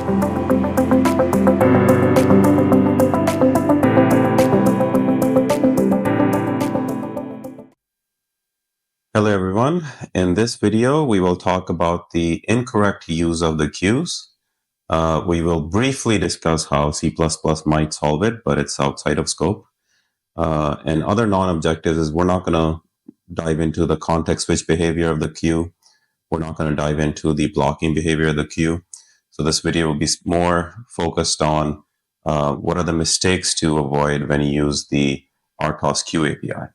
Hello everyone. In this video, we will talk about the incorrect use of the queues. We will briefly discuss how C++ might solve it, but it's outside of scope. And other non-objectives is we're not going to dive into the context switch behavior of the queue. We're not going to dive into the blocking behavior of the queue. So this video will be more focused on what are the mistakes to avoid when you use the RTOS queue API.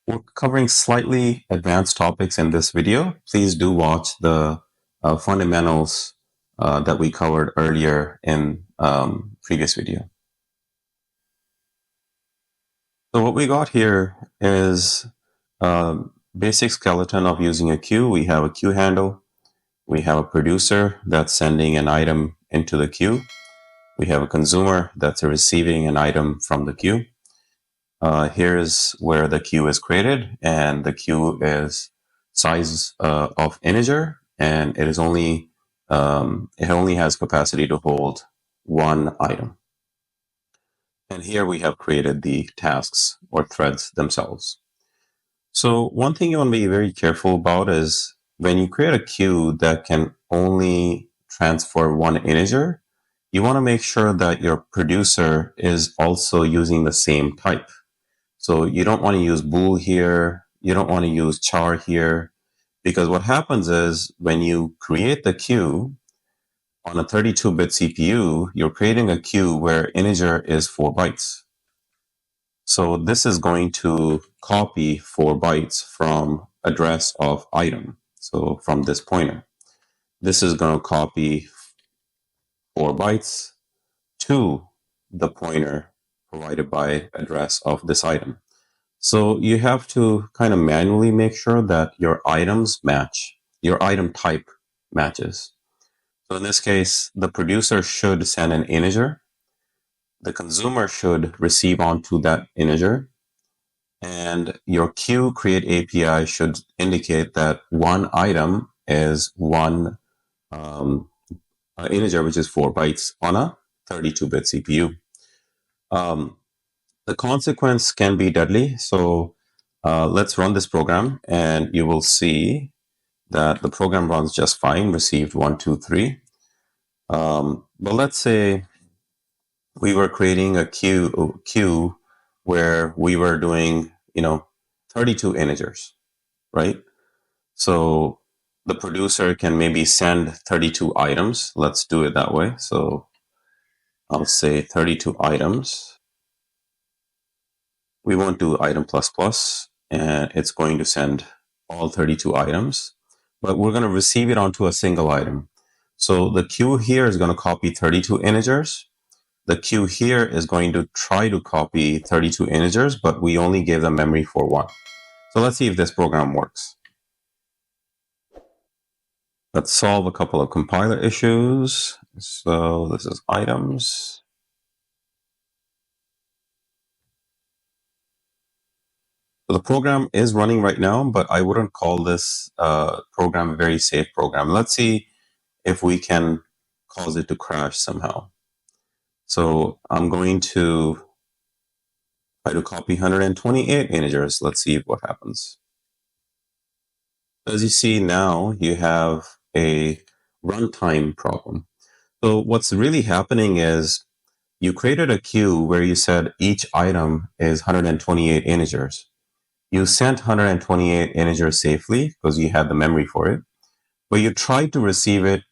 We're covering slightly advanced topics in this video. Please do watch the fundamentals that we covered earlier in previous video. So what we got here is a basic skeleton of using a queue. We have a queue handle. We have a producer that's sending an item into the queue. We have a consumer that's receiving an item from the queue. Here's where the queue is created, and the queue is size of integer, and it only has capacity to hold one item. And here we have created the tasks or threads themselves. So one thing you want to be very careful about is when you create a queue that can only transfer one integer, you want to make sure that your producer is also using the same type. So you don't want to use bool here, you don't want to use char here, because what happens is when you create the queue on a 32-bit CPU, you're creating a queue where integer is 4 bytes. So this is going to copy 4 bytes from address of item. So from this pointer, this is going to copy 4 bytes to the pointer provided by address of this item. So you have to kind of manually make sure that your items match, your item type matches. So in this case, the producer should send an integer. The consumer should receive onto that integer. And your queue create API should indicate that one item is one integer, which is 4 bytes on a 32-bit CPU. The consequence can be deadly. So let's run this program, and you will see that the program runs just fine, received 1, 2, 3. But let's say we were creating a queue where we were doing, 32 integers, right? So the producer can maybe send 32 items. Let's do it that way. So I'll say 32 items. We won't do item plus plus, and it's going to send all 32 items, but we're going to receive it onto a single item. So the queue here is going to copy 32 integers. The queue here is going to try to copy 32 integers, but we only gave them memory for 1. So let's see if this program works. Let's solve a couple of compiler issues. So this is items. So the program is running right now, but I wouldn't call this program a very safe program. Let's see if we can cause it to crash somehow. So I'm going to try to copy 128 integers. Let's see what happens. As you see now, you have a runtime problem. So what's really happening is you created a queue where you said each item is 128 integers. You sent 128 integers safely because you had the memory for it, but you tried to receive it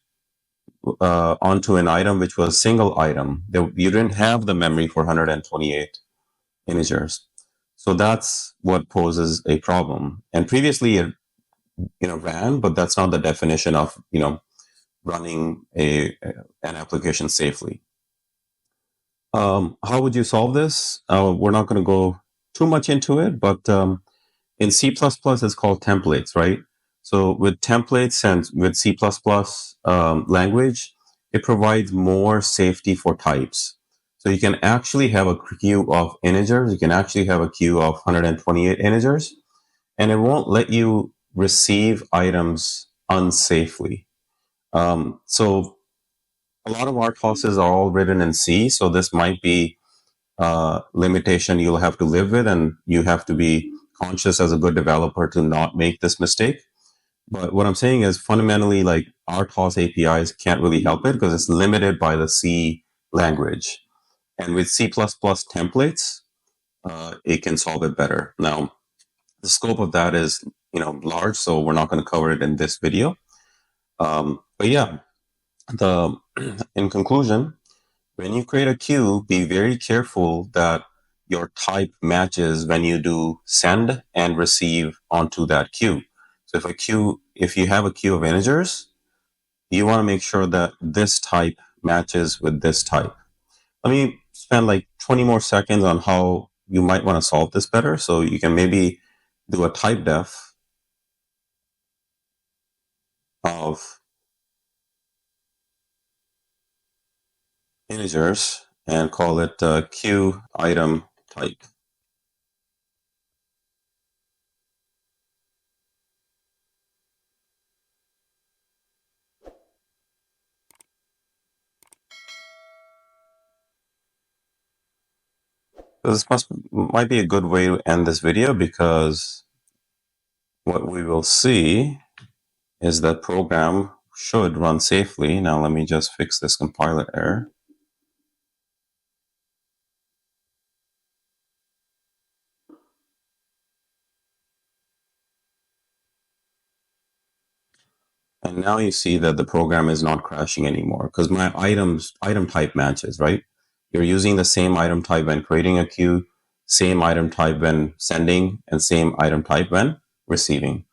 onto an item which was a single item. You didn't have the memory for 128 integers. So that's what poses a problem. And previously it ran, but that's not the definition of running an application safely. How would you solve this? We're not going to go too much into it, but in C++, it's called templates, right? So with templates and with C++ language, it provides more safety for types. So you can actually have a queue of integers. You can actually have a queue of 128 integers, and it won't let you receive items unsafely. So a lot of our classes are all written in C, so this might be a limitation you'll have to live with, and you have to be conscious as a good developer to not make this mistake. But what I'm saying is fundamentally, like RTOS APIs can't really help it because it's limited by the C language. And with C++ templates, it can solve it better. Now, the scope of that is, large, so we're not going to cover it in this video. But yeah, the in conclusion, when you create a queue, be very careful that your type matches when you do send and receive onto that queue. So if you have a queue of integers, you want to make sure that this type matches with this type. Let me spend like 20 more seconds on how you might want to solve this better. So you can maybe do a type def of integers and call it queue item type. So this might be a good way to end this video, because what we will see is that program should run safely. Now let me just fix this compiler error. And now you see that the program is not crashing anymore because my item type matches, right? You're using the same item type when creating a queue, same item type when sending, and same item type when receiving.